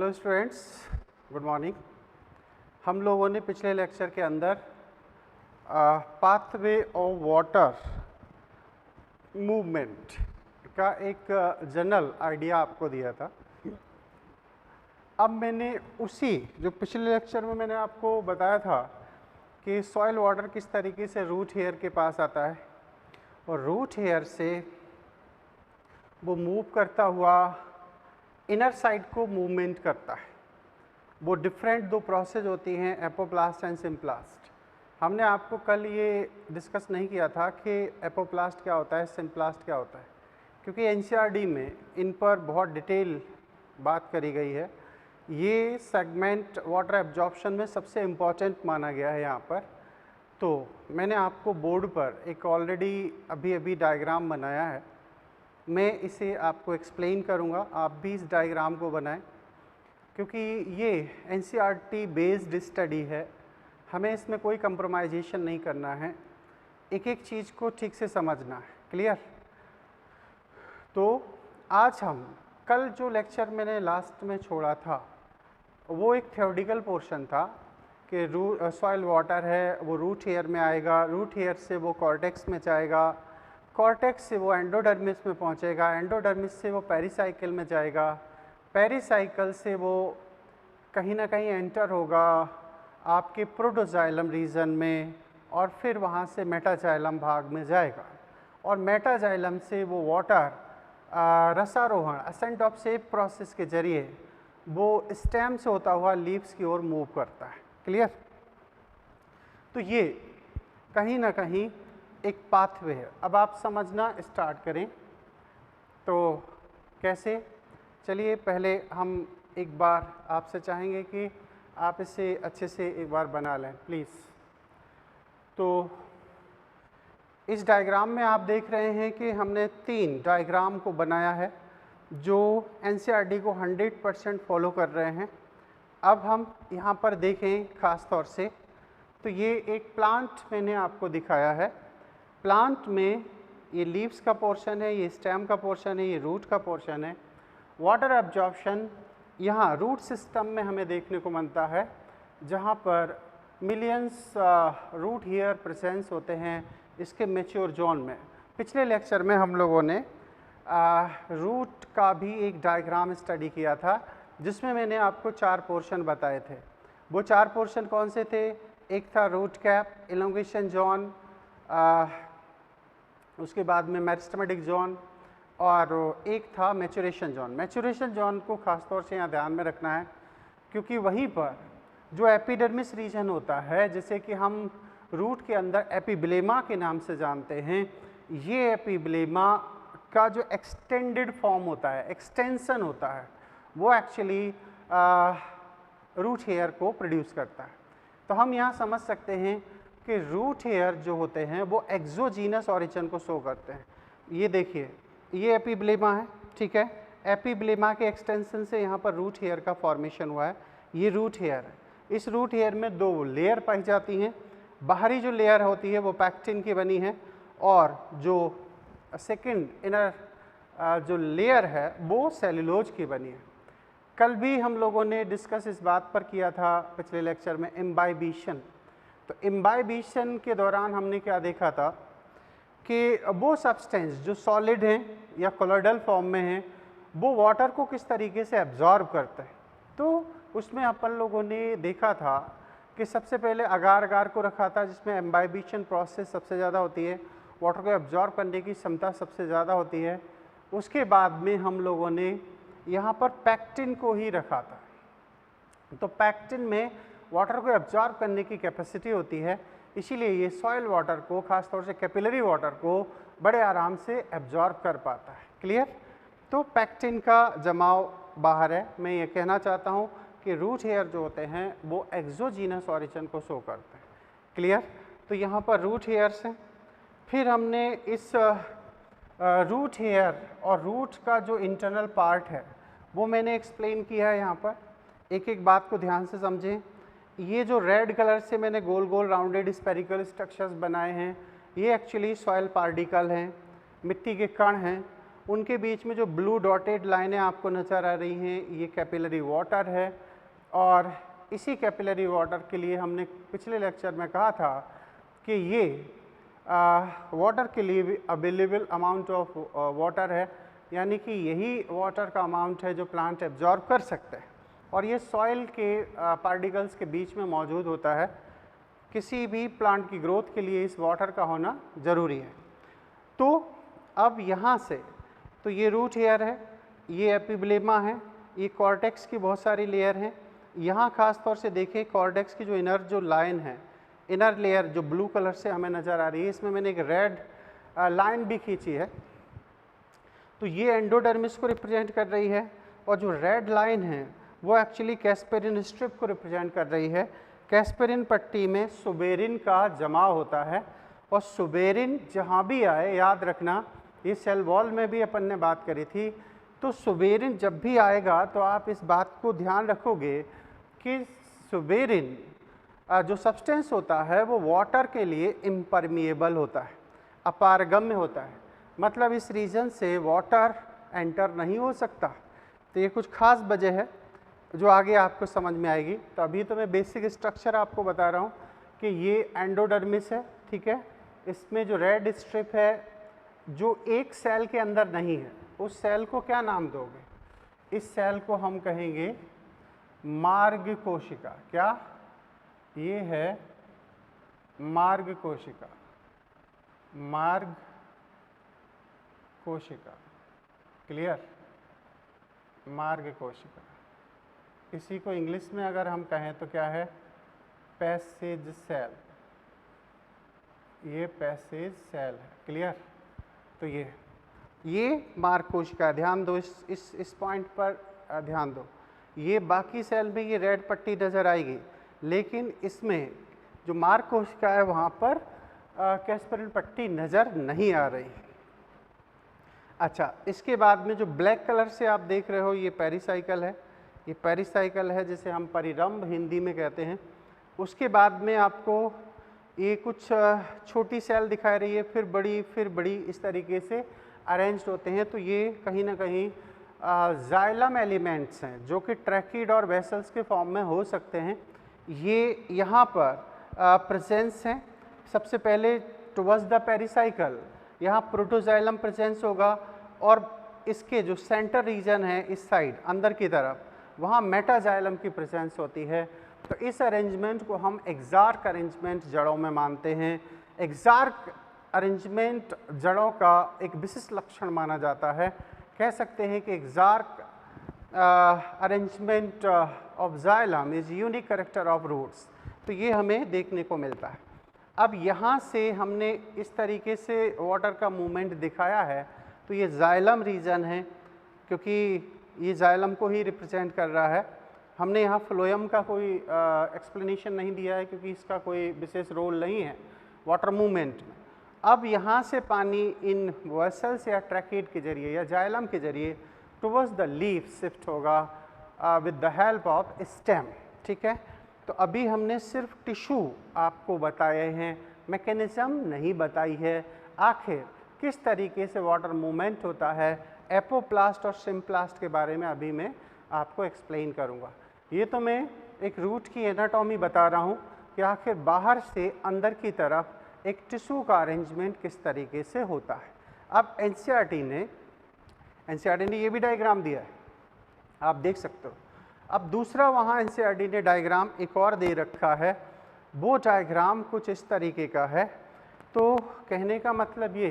Hello students, good morning. हम लोगों ने पिछले लेक्चर के अंदर पाथवे ऑफ वाटर मूवमेंट का एक जनरल आइडिया आपको दिया था। अब मैंने उसी जो पिछले लेक्चर में मैंने आपको बताया था कि सॉइल वाटर किस तरीके से रूट हेयर के पास आता है और रूट हेयर से वो मूव करता हुआ इनर साइड को मूवमेंट करता है। वो डिफरेंट दो प्रोसेस होती हैं, एपोप्लास्ट एंड सिम्प्लास्ट। हमने आपको कल ये डिस्कस नहीं किया था कि एपोप्लास्ट क्या होता है, सिम्प्लास्ट क्या होता है, क्योंकि एनसीईआरटी में इन पर बहुत डिटेल बात करी गई है। ये सेगमेंट वाटर एब्जॉर्प्शन में सबसे इम्पॉर्टेंट माना गया है यहाँ पर। तो मैंने आपको बोर्ड पर एक ऑलरेडी अभी डायग्राम बनाया है, मैं इसे आपको एक्सप्लेन करूँगा, आप भी इस डायग्राम को बनाएं, क्योंकि ये एनसीईआरटी बेस्ड स्टडी है, हमें इसमें कोई कंप्रोमाइजेशन नहीं करना है, एक एक चीज़ को ठीक से समझना है। क्लियर? तो आज हम कल जो लेक्चर मैंने लास्ट में छोड़ा था वो एक थ्योरेटिकल पोर्शन था कि सॉइल वाटर है वो रूट हेयर में आएगा, रूट हेयर से वो कॉर्टेक्स में जाएगा, कॉर्टेक्स से वो एंडोडर्मिस में पहुंचेगा, एंडोडर्मिस से वो पेरिसाइकिल में जाएगा, पेरिसाइकिल से वो कहीं ना कहीं एंटर होगा आपके प्रोटोजाइलम रीजन में और फिर वहाँ से मेटाजाइलम भाग में जाएगा और मेटाजाइलम से वो वाटर रसारोहण असेंट ऑफ सेप प्रोसेस के जरिए वो स्टेम से होता हुआ लीव्स की ओर मूव करता है। क्लियर? तो ये कहीं ना कहीं एक पाथवे है। अब आप समझना स्टार्ट करें तो कैसे। चलिए पहले हम एक बार आपसे चाहेंगे कि आप इसे अच्छे से एक बार बना लें प्लीज़। तो इस डायग्राम में आप देख रहे हैं कि हमने 3 डायग्राम को बनाया है जो एनसीईआरटी को 100% फॉलो कर रहे हैं। अब हम यहाँ पर देखें ख़ास तौर से तो ये एक प्लांट मैंने आपको दिखाया है। प्लांट में ये लीव्स का पोर्शन है, ये स्टेम का पोर्शन है, ये रूट का पोर्शन है। वाटर एब्जॉर्प्शन यहाँ रूट सिस्टम में हमें देखने को मिलता है, जहाँ पर मिलियंस रूट हेयर प्रेजेंस होते हैं इसके मैच्योर जोन में। पिछले लेक्चर में हम लोगों ने रूट का भी एक डायग्राम स्टडी किया था जिसमें मैंने आपको 4 पोर्शन बताए थे। वो 4 पोर्शन कौन से थे? एक था रूट कैप, इलोंगेशन जोन, उसके बाद में मेरिस्टेमेटिक जोन और एक था मैचुरेशन जोन। मैचुरेशन जोन को खास तौर से यहाँ ध्यान में रखना है क्योंकि वहीं पर जो एपिडर्मिस रीजन होता है, जैसे कि हम रूट के अंदर एपिब्लेमा के नाम से जानते हैं, ये एपिब्लेमा का जो एक्सटेंडेड फॉर्म होता है, एक्सटेंशन होता है, वो एक्चुअली रूट हेयर को प्रोड्यूस करता है। तो हम यहाँ समझ सकते हैं कि रूट हेयर जो होते हैं वो एक्सोजीनस ऑरिजिन को शो करते हैं। ये देखिए, ये एपिब्लेमा है, ठीक है। एपिब्लेमा के एक्सटेंशन से यहाँ पर रूट हेयर का फॉर्मेशन हुआ है, ये रूट हेयर है। इस रूट हेयर में 2 लेयर पाई जाती हैं। बाहरी जो लेयर होती है वो पैक्टिन की बनी है और जो सेकंड इनर जो लेयर है वो सेलुलोज की बनी है। कल भी हम लोगों ने डिस्कस इस बात पर किया था पिछले लेक्चर में, इम्बाइबिशन। तो इम्बाइबिशन के दौरान हमने क्या देखा था कि वो सब्सटेंस जो सॉलिड हैं या कोलोइडल फॉर्म में हैं वो वाटर को किस तरीके से एब्जॉर्ब करते हैं। तो उसमें अपन लोगों ने देखा था कि सबसे पहले अगार अगार को रखा था जिसमें इम्बाइबिशन प्रोसेस सबसे ज़्यादा होती है, वाटर को एब्जॉर्ब करने की क्षमता सबसे ज़्यादा होती है। उसके बाद में हम लोगों ने यहाँ पर पैक्टिन को ही रखा था। तो पैक्टिन में वाटर को एब्जॉर्ब करने की कैपेसिटी होती है, इसीलिए ये सॉइल वाटर को, खास तौर से कैपिलरी वाटर को बड़े आराम से एब्जॉर्ब कर पाता है। क्लियर? तो पैक्टिन का जमाव बाहर है। मैं ये कहना चाहता हूँ कि रूट हेयर जो होते हैं वो एक्सोजीनस ऑरिजिन को शो करते हैं। क्लियर? तो यहाँ पर रूट हेयर्स हैं। फिर हमने इस रूट हेयर और रूट का जो इंटरनल पार्ट है वो मैंने एक्सप्लेन किया है। यहाँ पर एक एक बात को ध्यान से समझें। ये जो रेड कलर से मैंने गोल गोल राउंडेड स्पेरिकल स्ट्रक्चर्स बनाए हैं, ये एक्चुअली सॉइल पार्टिकल हैं, मिट्टी के कण हैं उनके बीच में जो ब्लू डॉटेड लाइनें आपको नज़र आ रही हैं ये कैपिलरी वाटर है। और इसी कैपिलरी वाटर के लिए हमने पिछले लेक्चर में कहा था कि ये वाटर के लिए भी अवेलेबल अमाउंट ऑफ वाटर है, यानी कि यही वाटर का अमाउंट है जो प्लांट एब्जॉर्ब कर सकता है और ये सॉइल के पार्टिकल्स के बीच में मौजूद होता है। किसी भी प्लांट की ग्रोथ के लिए इस वाटर का होना ज़रूरी है। तो अब यहाँ से तो ये रूट हेयर है, ये एपिब्लेमा है, ये कॉर्टेक्स की बहुत सारी लेयर हैं। यहाँ खास तौर से देखें कॉर्टेक्स की जो इनर जो लाइन है, इनर लेयर जो ब्लू कलर से हमें नज़र आ रही है, इसमें मैंने एक रेड लाइन भी खींची है। तो ये एंडोडर्मिस को रिप्रेजेंट कर रही है और जो रेड लाइन है वो एक्चुअली कैस्पेरिन स्ट्रिप को रिप्रेजेंट कर रही है। कैस्पेरिन पट्टी में सुबेरिन का जमाव होता है और सुबेरिन जहाँ भी आए, याद रखना ये सेल वॉल में भी अपन ने बात करी थी, तो सुबेरिन जब भी आएगा तो आप इस बात को ध्यान रखोगे कि सुबेरिन जो सब्सटेंस होता है वो वाटर के लिए इम्परमिएबल होता है, अपारगम्य होता है, मतलब इस रीजन से वाटर एंटर नहीं हो सकता। तो ये कुछ खास वजह है जो आगे आपको समझ में आएगी। तो अभी तो मैं बेसिक स्ट्रक्चर आपको बता रहा हूँ कि ये एंडोडर्मिस है, ठीक है। इसमें जो रेड स्ट्रिप है जो एक सेल के अंदर नहीं है, उस सेल को क्या नाम दोगे? इस सेल को हम कहेंगे मार्ग कोशिका। क्या ये है? मार्ग कोशिका। मार्ग कोशिका, क्लियर? मार्ग कोशिका। इसी को इंग्लिश में अगर हम कहें तो क्या है? Passage cell. ये पैसेज सेल है, क्लियर? तो ये मार्ग कोशिका, ध्यान दो इस पॉइंट पर ध्यान दो। ये बाकी सेल में ये रेड पट्टी नज़र आएगी, लेकिन इसमें जो मार्ग कोशिका है वहाँ पर कैस्पेरिन पट्टी नज़र नहीं आ रही। अच्छा, इसके बाद में जो ब्लैक कलर से आप देख रहे हो ये पेरिसाइकल है। ये पेरिसाइकल है जिसे हम परिरंभ हिंदी में कहते हैं। उसके बाद में आपको ये कुछ छोटी सेल दिखा रही है, फिर बड़ी, इस तरीके से अरेंज्ड होते हैं। तो ये कहीं ना कहीं जाइलम एलिमेंट्स हैं जो कि ट्रैकिड और वेसल्स के फॉर्म में हो सकते हैं। ये यहाँ पर प्रेजेंस हैं। सबसे पहले टुवर्ड्स द पेरिसाइकल यहाँ प्रोटोजाइलम प्रेजेंस होगा और इसके जो सेंटर रीजन है इस साइड अंदर की तरफ, वहाँ मेटाजाइलम की प्रेजेंस होती है। तो इस अरेंजमेंट को हम एक्सार्क अरेंजमेंट जड़ों में मानते हैं। एक्सार्क अरेंजमेंट जड़ों का एक विशिष्ट लक्षण माना जाता है। कह सकते हैं कि exarch arrangement of xylem is unique character of roots. तो ये हमें देखने को मिलता है। अब यहाँ से हमने इस तरीके से वाटर का मूवमेंट दिखाया है। तो ये जाइलम रीजन है, क्योंकि ये जाइलम को ही रिप्रेजेंट कर रहा है। हमने यहाँ फ्लोएम का कोई एक्सप्लेनेशन नहीं दिया है, क्योंकि इसका कोई विशेष रोल नहीं है वाटर मूवमेंट में। अब यहाँ से पानी इन वेसल्स या ट्रैकिड के जरिए या जाइलम के जरिए टुवर्ड्स द लीफ शिफ्ट होगा with the help of stem, ठीक है। तो अभी हमने सिर्फ टिश्यू आपको बताए हैं, मैकेनिज्म नहीं बताई है। आखिर किस तरीके से वाटर मूवमेंट होता है, एपोप्लास्ट और सिम्प्लास्ट के बारे में अभी मैं आपको एक्सप्लेन करूँगा। ये तो मैं एक रूट की एनाटॉमी बता रहा हूँ कि आखिर बाहर से अंदर की तरफ एक टिश्यू का अरेंजमेंट किस तरीके से होता है। अब एनसीईआरटी ने ये भी डायग्राम दिया है, आप देख सकते हो। अब दूसरा वहाँ एनसीईआरटी ने डायग्राम एक और दे रखा है। वो डायग्राम कुछ इस तरीके का है। तो कहने का मतलब ये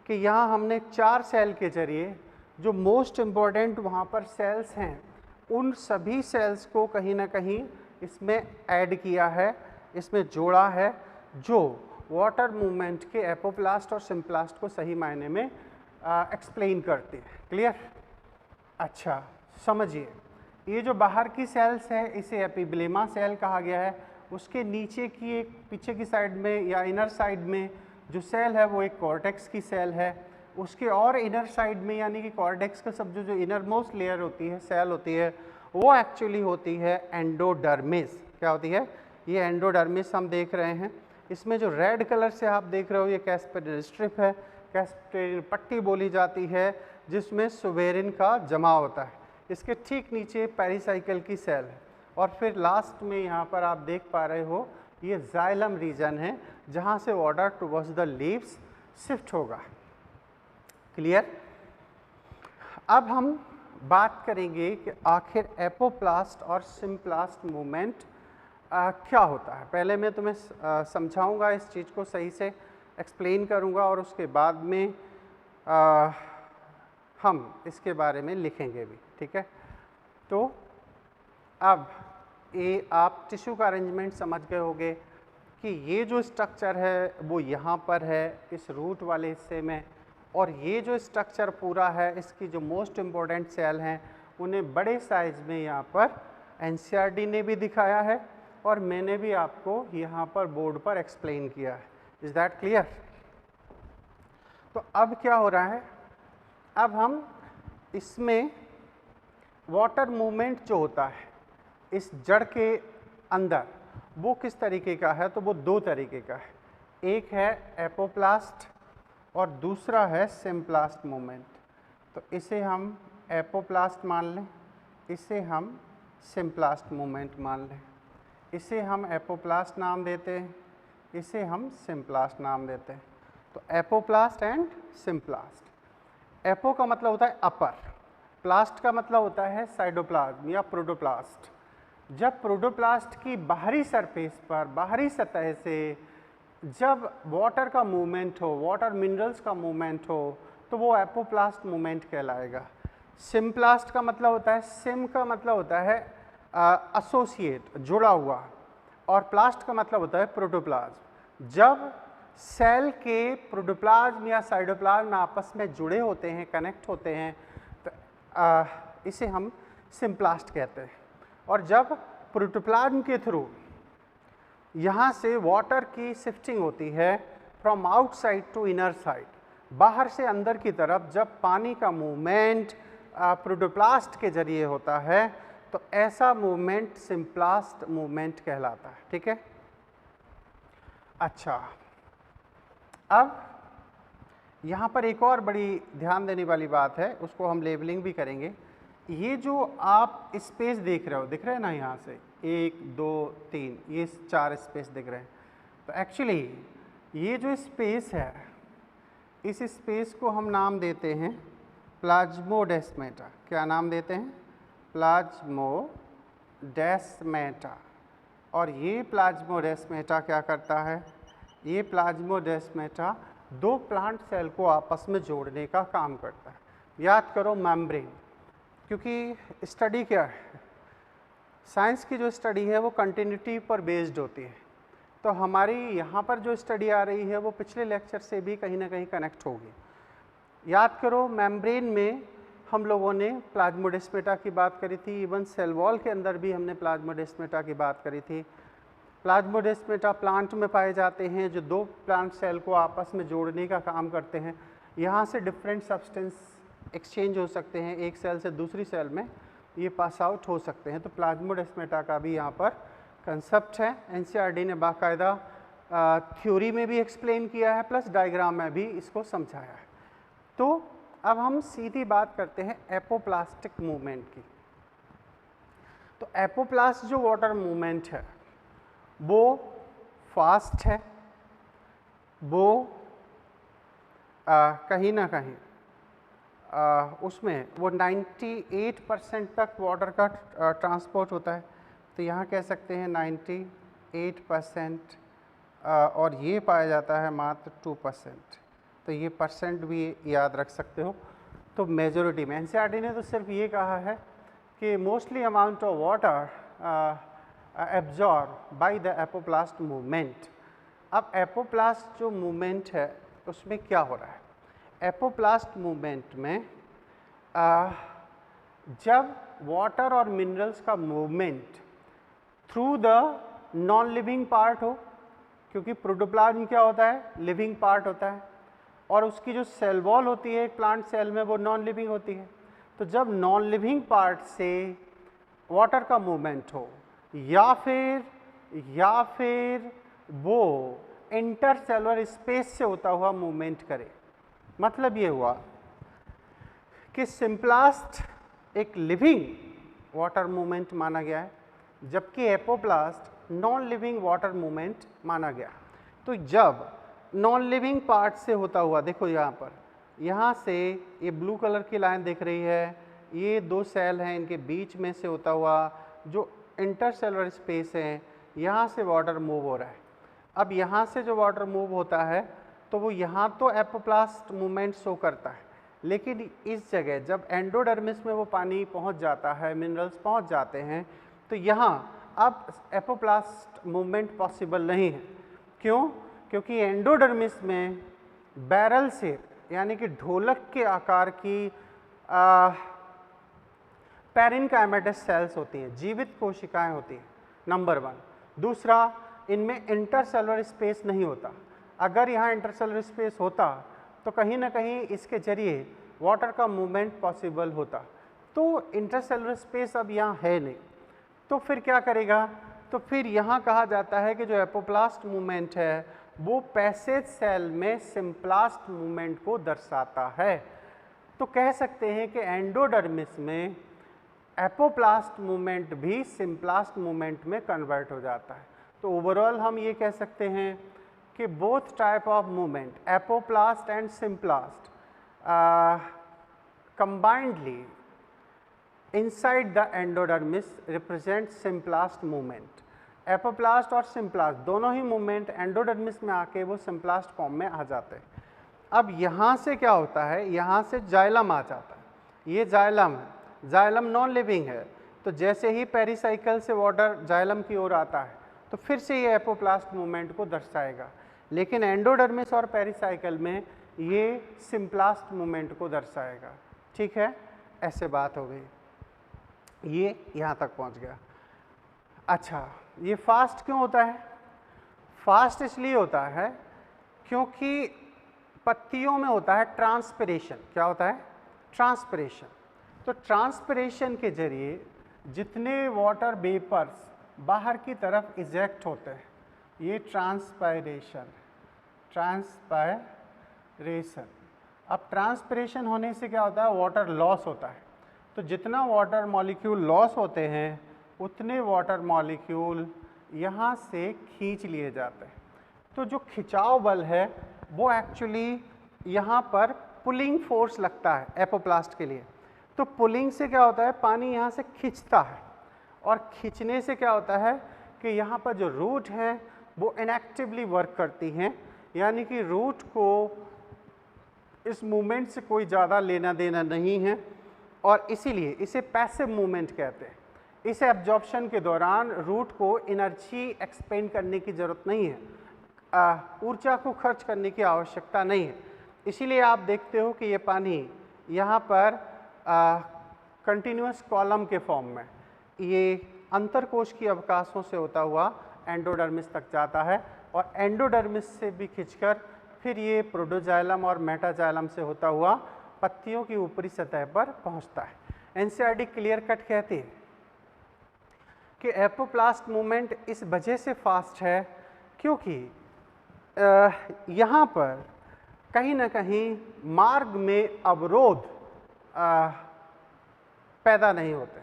कि यहाँ हमने 4 सेल के जरिए जो मोस्ट इम्पॉर्टेंट वहाँ पर सेल्स हैं, उन सभी सेल्स को कहीं ना कहीं इसमें ऐड किया है, इसमें जोड़ा है, जो वाटर मूवमेंट के एपोप्लास्ट और सिम्प्लास्ट को सही मायने में एक्सप्लेन करते हैं। क्लियर? अच्छा, समझिए, ये जो बाहर की सेल्स है इसे एपिब्लेमा सेल कहा गया है। उसके नीचे की एक पीछे की साइड में या इनर साइड में जो सेल है वो एक कॉर्टेक्स की सेल है। उसके और इनर साइड में यानी कि कॉर्टेक्स का सब जो इनर मोस्ट लेयर होती है, सेल होती है, वो एक्चुअली होती है एंडोडर्मिस। क्या होती है? ये एंडोडर्मिस हम देख रहे हैं। इसमें जो रेड कलर से आप देख रहे हो ये कैस्पेरिन स्ट्रिप है, कैस्पेरिन पट्टी बोली जाती है। जिसमें सुबेरिन का जमा होता है। इसके ठीक नीचे पेरिसाइकिल की सेल है और फिर लास्ट में यहाँ पर आप देख पा रहे हो ये जाइलम रीजन है जहाँ से water towards the leaves shift होगा। क्लियर? अब हम बात करेंगे कि आखिर एपोप्लास्ट और सिम्प्लास्ट मूवमेंट क्या होता है। पहले मैं तुम्हें समझाऊंगा, इस चीज़ को सही से एक्सप्लेन करूंगा और उसके बाद में हम इसके बारे में लिखेंगे भी, ठीक है। तो अब ये आप टिश्यू का अरेंजमेंट समझ गए होंगे कि ये जो स्ट्रक्चर है वो यहाँ पर है इस रूट वाले हिस्से में, और ये जो स्ट्रक्चर पूरा है इसकी जो मोस्ट इम्पोर्टेंट सेल हैं उन्हें बड़े साइज में यहाँ पर एनसीईआरटी ने भी दिखाया है और मैंने भी आपको यहाँ पर बोर्ड पर एक्सप्लेन किया है। Is that clear? तो अब क्या हो रहा है, अब हम इसमें वाटर मूवमेंट जो होता है इस जड़ के अंदर वो किस तरीके का है, तो वो दो तरीके का है। एक है एपोप्लास्ट और दूसरा है सिम्प्लास्ट मूवमेंट। तो इसे हम एपोप्लास्ट मान लें, इसे हम सिम्प्लास्ट मूवमेंट मान लें। इसे हम एपोप्लास्ट नाम देते हैं, इसे हम सिम्प्लास्ट नाम देते हैं। तो एपोप्लास्ट एंड सिम्प्लास्ट। एपो का मतलब होता है अपर, प्लास्ट का मतलब होता है साइटोप्लाज्म या प्रोटोप्लास्ट। जब प्रोटोप्लास्ट की बाहरी सरफेस पर, बाहरी सतह से जब वाटर का मूवमेंट हो, वाटर मिनरल्स का मूवमेंट हो, तो वो एपोप्लास्ट मूवमेंट कहलाएगा। सिम्प्लास्ट का मतलब होता है, सिम का मतलब होता है एसोसिएट, जुड़ा हुआ, और प्लास्ट का मतलब होता है प्रोटोप्लाज्म। जब सेल के प्रोटोप्लाज्म या साइटोप्लाज्म आपस में जुड़े होते हैं, कनेक्ट होते हैं, तो इसे हम सिम्प्लास्ट कहते हैं। और जब प्रोटोप्लाज्म के थ्रू यहाँ से वाटर की शिफ्टिंग होती है from outside to inner side, बाहर से अंदर की तरफ जब पानी का मूवमेंट प्रोटोप्लास्ट के जरिए होता है, तो ऐसा मूवमेंट सिम्प्लास्ट मूवमेंट कहलाता है, ठीक है। अच्छा, अब यहाँ पर एक और बड़ी ध्यान देने वाली बात है, उसको हम लेबलिंग भी करेंगे। ये जो आप स्पेस देख रहे हो, दिख रहे हैं ना, यहाँ से 1 2 3 ये 4 स्पेस दिख रहे हैं। तो एक्चुअली ये जो स्पेस है, इस स्पेस को हम नाम देते हैं प्लाज्मोडेस्मेटा। क्या नाम देते हैं? प्लाज्मोडेस्मेटा। और ये प्लाज्मोडेस्मेटा क्या करता है? ये प्लाज्मोडेस्मेटा दो प्लांट सेल को आपस में जोड़ने का काम करता है। याद करो मेम्ब्रेन, क्योंकि स्टडी क्या है, साइंस की जो स्टडी है वो कंटिन्यूटी पर बेस्ड होती है। तो हमारी यहाँ पर जो स्टडी आ रही है वो पिछले लेक्चर से भी कहीं ना कहीं कनेक्ट होगी। याद करो मेम्ब्रेन में हम लोगों ने प्लाज्मोडेस्मेटा की बात करी थी, इवन सेल वॉल के अंदर भी हमने प्लाज्मोडेस्मेटा की बात करी थी। प्लाज्मोडेस्मेटा प्लांट में पाए जाते हैं जो दो प्लांट सेल को आपस में जोड़ने का काम करते हैं। यहाँ से डिफरेंट सब्सटेंस एक्सचेंज हो सकते हैं, एक सेल से दूसरी सेल में ये पास आउट हो सकते हैं। तो प्लाज्मोडेस्मेटा का भी यहाँ पर कंसेप्ट है। एनसीईआरटी ने बाकायदा थ्योरी में भी एक्सप्लेन किया है, प्लस डायग्राम में भी इसको समझाया है। तो अब हम सीधी बात करते हैं एपोप्लास्टिक मूवमेंट की। तो एपोप्लास्ट जो वाटर मूवमेंट है वो फास्ट है, वो कहीं ना कहीं उसमें वो 98% तक वाटर का ट्रांसपोर्ट होता है। तो यहाँ कह सकते हैं 98%, और ये पाया जाता है मात्र 2%। तो ये परसेंट भी याद रख सकते हो। तो मेजॉरिटी में एनसीईआरटी ने तो सिर्फ ये कहा है कि mostly amount of water absorb by the apoplast movement. अब एपोप्लास्ट जो मूवमेंट है उसमें क्या हो रहा है? एपोप्लास्ट मूवमेंट में जब वाटर और मिनरल्स का movement through the non living part हो, क्योंकि प्रोटोप्लाज्म क्या होता है? लिविंग पार्ट होता है, और उसकी जो सेल वॉल होती है एक प्लांट सेल में वो नॉन लिविंग होती है। तो जब नॉन लिविंग पार्ट से वाटर का मूवमेंट हो या फिर वो इंटरसेलुलर स्पेस से होता हुआ मूवमेंट करे, मतलब ये हुआ कि सिम्प्लास्ट एक लिविंग वाटर मूवमेंट माना गया है, जबकि apoplast non living water movement माना गया। तो जब नॉन लिविंग पार्ट से होता हुआ, देखो यहाँ पर, यहाँ से ये ब्लू कलर की लाइन दिख रही है, ये दो सेल हैं, इनके बीच में से होता हुआ जो इंटरसेलुलर स्पेस है, यहाँ से वाटर मूव हो रहा है। अब यहाँ से जो वाटर मूव होता है तो वो यहाँ तो एपोप्लास्ट मूवमेंट शो करता है, लेकिन इस जगह जब एंडोडर्मिस में वो पानी पहुँच जाता है, मिनरल्स पहुँच जाते हैं, तो यहाँ अब एपोप्लास्ट मूवमेंट पॉसिबल नहीं है। क्यों? क्योंकि एंडोडर्मिस में बैरल शेप यानी कि ढोलक के आकार की पैरेन्काइमेटस सेल्स होती हैं, जीवित कोशिकाएं होती हैं, नंबर 1। दूसरा, इनमें इंटरसेलुलर स्पेस नहीं होता। अगर यहाँ इंटरसेलुलर स्पेस होता तो कहीं ना कहीं इसके जरिए वाटर का मूवमेंट पॉसिबल होता। तो इंटरसेलुलर स्पेस अब यहाँ है नहीं, तो फिर क्या करेगा? तो फिर यहाँ कहा जाता है कि जो एपोप्लास्ट मूवमेंट है वो पैसेज सेल में सिम्प्लास्ट मूवमेंट को दर्शाता है। तो कह सकते हैं कि एंडोडर्मिस में एपोप्लास्ट मूवमेंट भी सिम्प्लास्ट मूवमेंट में कन्वर्ट हो जाता है। तो ओवरऑल हम ये कह सकते हैं कि both type of movement, apoplast and symplast, combinedly inside the endodermis represent symplast movement. Apoplast और सिम्प्लास्ट दोनों ही मूवमेंट एंडोडर्मिस में आके वो सिम्प्लास्ट फॉर्म में आ जाते हैं। अब यहाँ से क्या होता है, यहाँ से जाइलम आ जाता है, ये जाइलम है, जाइलम नॉन लिविंग है, तो जैसे ही पेरिसाइकिल से वाटर जाइलम की ओर आता है तो फिर से ये एपोप्लास्ट मूवमेंट को दर्शाएगा, लेकिन एंडोडर्मिस और पेरिसाइकिल में ये सिम्प्लास्ट मूवमेंट को दर्शाएगा। ठीक है, ऐसे बात हो गई, ये यहाँ तक पहुँच गया। अच्छा, ये फास्ट क्यों होता है? फास्ट इसलिए होता है क्योंकि पत्तियों में होता है ट्रांसपिरेशन। क्या होता है? ट्रांसपिरेशन। तो ट्रांसपिरेशन के जरिए जितने वाटर वेपर्स बाहर की तरफ इजेक्ट होते हैं, ये ट्रांसपायरेशन। अब ट्रांसपिरेशन होने से क्या होता है? वाटर लॉस होता है। तो जितना वाटर मॉलिक्यूल लॉस होते हैं उतने वाटर मॉलिक्यूल यहाँ से खींच लिए जाते हैं। तो जो खिंचाव बल है वो एक्चुअली यहाँ पर पुलिंग फोर्स लगता है एपोप्लास्ट के लिए। तो पुलिंग से क्या होता है? पानी यहाँ से खींचता है, और खींचने से क्या होता है कि यहाँ पर जो रूट हैं वो इनएक्टिवली वर्क करती हैं, यानी कि रूट को इस मूवमेंट से कोई ज़्यादा लेना देना नहीं है, और इसीलिए इसे पैसिव मूवमेंट कहते हैं। इस एब्जॉर्प्शन के दौरान रूट को एनर्जी एक्सपेंड करने की ज़रूरत नहीं है, ऊर्जा को खर्च करने की आवश्यकता नहीं है। इसीलिए आप देखते हो कि ये पानी यहाँ पर कंटिन्यूस कॉलम के फॉर्म में ये अंतरकोश की अवकाशों से होता हुआ एंडोडर्मिस तक जाता है, और एंडोडर्मिस से भी खिंचकर फिर ये प्रोटोजाइलम और मेटाजाइलम से होता हुआ पत्तियों की ऊपरी सतह पर पहुँचता है। एनसीईआरटी क्लियर कट कहती है कि एपोप्लास्ट मूवमेंट इस वजह से फास्ट है क्योंकि यहाँ पर कहीं ना कहीं मार्ग में अवरोध पैदा नहीं होते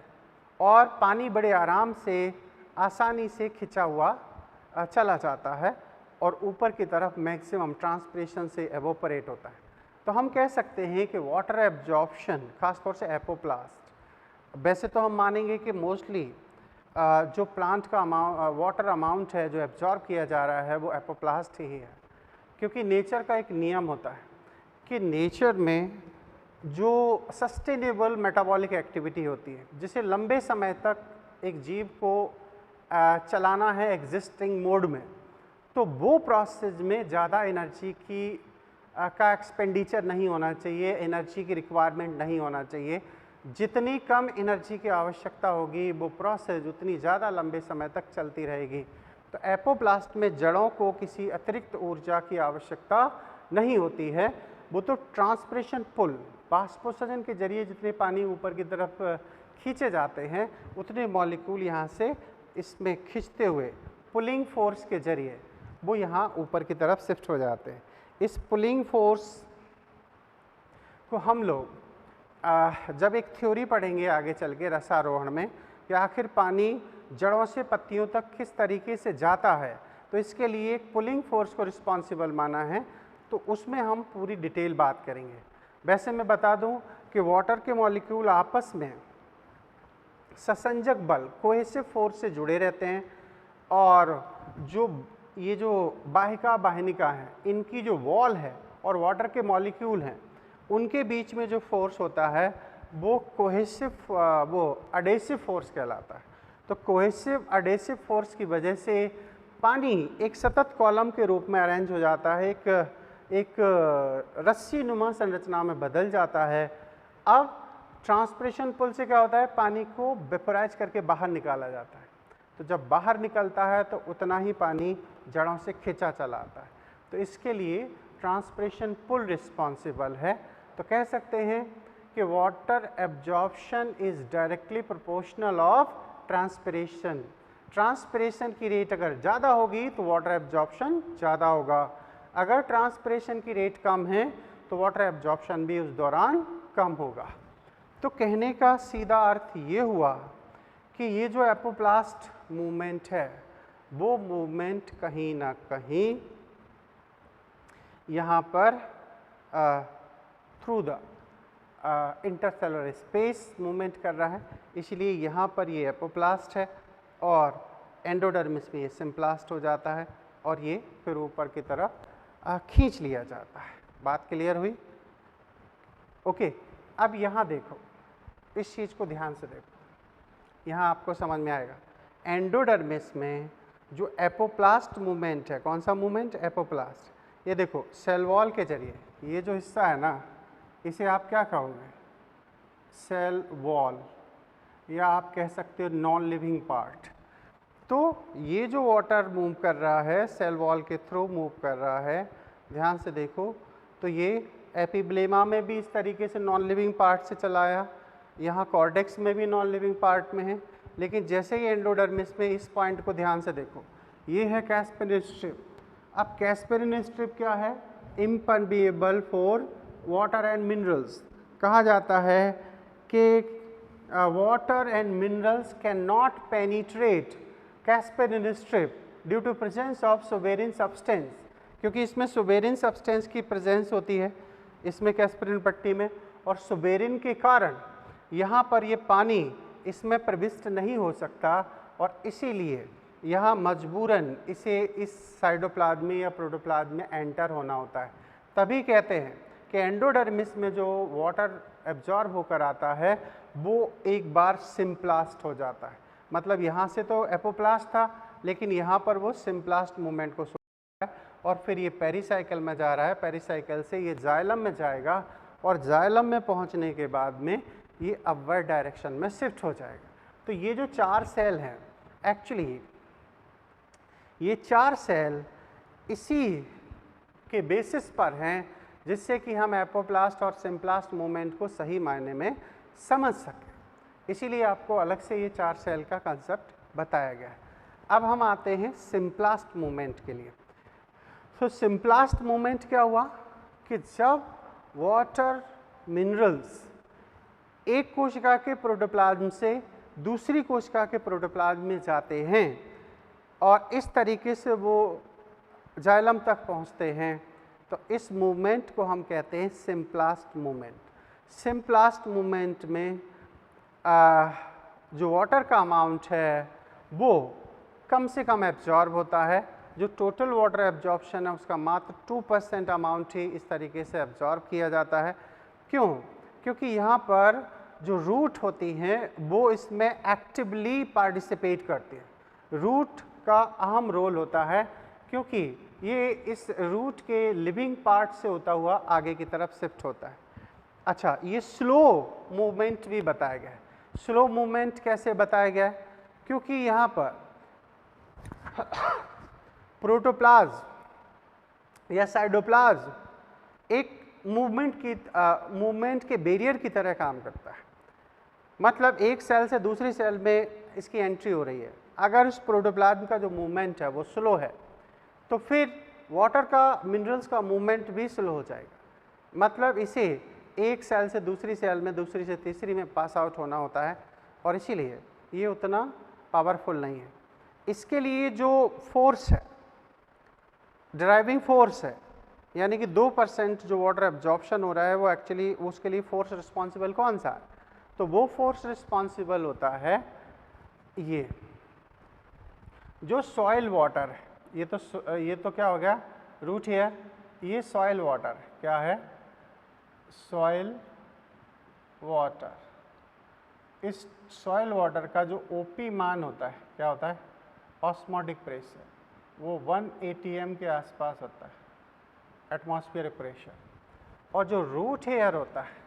और पानी बड़े आराम से आसानी से खिंचा हुआ चला जाता है और ऊपर की तरफ मैक्सिमम ट्रांसपिरेशन से एवोपरेट होता है। तो हम कह सकते हैं कि वाटर एब्जॉर्प्शन खासतौर से एपोप्लास्ट, वैसे तो हम मानेंगे कि मोस्टली जो प्लांट का वाटर अमाउंट है जो एब्जॉर्ब किया जा रहा है वो एपोप्लास्ट ही है, क्योंकि नेचर का एक नियम होता है कि नेचर में जो सस्टेनेबल मेटाबॉलिक एक्टिविटी होती है, जिसे लंबे समय तक एक जीव को चलाना है एग्जिस्टिंग मोड में, तो वो प्रोसेस में ज़्यादा एनर्जी की का एक्सपेंडिचर नहीं होना चाहिए, एनर्जी की रिक्वायरमेंट नहीं होना चाहिए। जितनी कम एनर्जी की आवश्यकता होगी वो प्रोसेस उतनी ज़्यादा लंबे समय तक चलती रहेगी। तो एपोप्लास्ट में जड़ों को किसी अतिरिक्त ऊर्जा की आवश्यकता नहीं होती है, वो तो ट्रांसपिरेशन पुल, बाष्पोत्सर्जन के जरिए जितने पानी ऊपर की तरफ खींचे जाते हैं उतने मॉलिक्यूल यहाँ से इसमें खींचते हुए पुलिंग फोर्स के जरिए वो यहाँ ऊपर की तरफ शिफ्ट हो जाते हैं। इस पुलिंग फोर्स को हम लोग जब एक थ्योरी पढ़ेंगे आगे चल के रसारोहण में कि आखिर पानी जड़ों से पत्तियों तक किस तरीके से जाता है, तो इसके लिए एक पुलिंग फोर्स को रिस्पॉन्सिबल माना है, तो उसमें हम पूरी डिटेल बात करेंगे। वैसे मैं बता दूं कि वाटर के मॉलिक्यूल आपस में ससंजक बल कोहेसिव फोर्स से जुड़े रहते हैं, और ये जो वाहिका वाहिनिका हैं, इनकी जो वॉल है और वाटर के मॉलिक्यूल हैं, उनके बीच में जो फोर्स होता है वो अडेसिव फोर्स कहलाता है। तो कोहेसिव अडेसिव फोर्स की वजह से पानी एक सतत कॉलम के रूप में अरेंज हो जाता है, एक रस्सी नुमा संरचना में बदल जाता है। अब ट्रांसपिरेशन पुल से क्या होता है, पानी को वेपोराइज करके बाहर निकाला जाता है। तो जब बाहर निकलता है तो उतना ही पानी जड़ों से खींचा चला आता है। तो इसके लिए ट्रांसपिरेशन पुल रिस्पॉन्सिबल है। तो कह सकते हैं कि water absorption is directly proportional of transpiration. Transpiration की रेट अगर ज़्यादा होगी तो वाटर एब्जॉर्प्शन ज़्यादा होगा, अगर ट्रांसपिरेशन की रेट कम है तो वाटर एब्जॉर्प्शन भी उस दौरान कम होगा। तो कहने का सीधा अर्थ ये हुआ कि ये जो एपोप्लास्ट मूवमेंट है वो मूवमेंट कहीं ना कहीं यहाँ पर through the intercellular space movement कर रहा है, इसलिए यहाँ पर ये एपोप्लास्ट है और एंडोडर्मिस में ये सिम्प्लास्ट हो जाता है और ये फिर ऊपर की तरफ खींच लिया जाता है। बात क्लियर हुई? ओके, अब यहाँ देखो, इस चीज़ को ध्यान से देखो, यहाँ आपको समझ में आएगा। एंडोडर्मिस में जो एपोप्लास्ट मूवमेंट है, कौन सा मूवमेंट? एपोप्लास्ट। ये देखो सेल वॉल के जरिए ये जो हिस्सा है ना, इसे आप क्या कहोगे? सेल वॉल, या आप कह सकते हो नॉन लिविंग पार्ट। तो ये जो वाटर मूव कर रहा है सेल वॉल के थ्रू मूव कर रहा है, ध्यान से देखो, तो ये एपिब्लेमा में भी इस तरीके से नॉन लिविंग पार्ट से चला आया, यहाँ कॉर्डेक्स में भी नॉन लिविंग पार्ट में है, लेकिन जैसे ही एंडोडर्मिस में, इस पॉइंट को ध्यान से देखो, ये है कैस्पेरिन स्ट्रिप। अब कैस्पेरिन स्ट्रिप क्या है? Impermeable for water and minerals. कहा जाता है कि water and minerals can not penetrate casparian strip due to presence of suberin substance, क्योंकि इसमें सोवेरिन सब्सटेंस की प्रेजेंस होती है इसमें कैस्पेरिन पट्टी में, और सोवेरिन के कारण यहाँ पर ये पानी इसमें प्रविष्ट नहीं हो सकता, और इसीलिए यहाँ मजबूरन इसे इस साइटोप्लाज्म में या प्रोटोप्लाज्म में एंटर होना होता है। तभी कहते हैं कि एंडोडर्मिस में जो वाटर एब्जॉर्ब होकर आता है वो एक बार सिम्प्लास्ट हो जाता है। मतलब यहाँ से तो एपोप्लास्ट था, लेकिन यहाँ पर वो सिम्प्लास्ट मूवमेंट को है और फिर ये पेरिसाइकिल में जा रहा है, पेरिसाइकिल से ये जाइलम में जाएगा और जाइलम में पहुँचने के बाद में ये अपवर्ड डायरेक्शन में शिफ्ट हो जाएगा। तो ये जो 4 सेल हैं, एक्चुअली ये 4 सेल इसी के बेसिस पर हैं जिससे कि हम एपोप्लास्ट और सिम्प्लास्ट मूवमेंट को सही मायने में समझ सकें। इसीलिए आपको अलग से ये 4 सेल का कंसेप्ट बताया गया है। अब हम आते हैं सिम्प्लास्ट मूवमेंट के लिए। तो सिम्प्लास्ट मूवमेंट क्या हुआ कि जब वाटर मिनरल्स एक कोशिका के प्रोटोप्लाज्म से दूसरी कोशिका के प्रोटोप्लाज्म में जाते हैं और इस तरीके से वो जाइलम तक पहुंचते हैं, तो इस मूवमेंट को हम कहते हैं सिम्प्लास्ट मूवमेंट। सिम्प्लास्ट मूवमेंट में जो वाटर का अमाउंट है वो कम से कम एब्जॉर्ब होता है। जो टोटल वाटर एब्जॉर्प्शन है उसका मात्र 2% अमाउंट ही इस तरीके से एब्जॉर्ब किया जाता है। क्यों? क्योंकि यहाँ पर जो रूट होती हैं वो इसमें एक्टिवली पार्टिसिपेट करती हैं। रूट का अहम रोल होता है क्योंकि ये इस रूट के लिविंग पार्ट से होता हुआ आगे की तरफ शिफ्ट होता है। अच्छा, ये स्लो मूवमेंट भी बताया गया है। स्लो मूवमेंट कैसे बताया गया है? क्योंकि यहाँ पर प्रोटोप्लाज्म या साइटोप्लाज्म एक मूवमेंट के बैरियर की तरह काम करता है। मतलब एक सेल से दूसरी सेल में इसकी एंट्री हो रही है, अगर उस प्रोटोप्लाज्म का जो मूवमेंट है वो स्लो है तो फिर वाटर का, मिनरल्स का मूवमेंट भी स्लो हो जाएगा। मतलब इसे एक सेल से दूसरी सेल में, दूसरी से तीसरी में पास आउट होना होता है, और इसीलिए ये उतना पावरफुल नहीं है। इसके लिए जो फोर्स है, ड्राइविंग फोर्स है, यानी कि 2% जो वाटर एब्जॉर्प्शन हो रहा है, वो एक्चुअली उसके लिए फोर्स रिस्पॉन्सिबल कौन सा है? तो वो फोर्स रिस्पॉन्सिबल होता है ये जो सॉइल वाटर है। ये तो क्या हो गया? Root hair. ये सॉइल वाटर क्या है? Soil water. इस सॉइल वाटर का जो ओपी मान होता है, क्या होता है? ऑस्मोटिक प्रेशर, वो 1 atm के आसपास होता है, एटमॉस्फेरिक प्रेशर। और जो रूट हेयर होता है,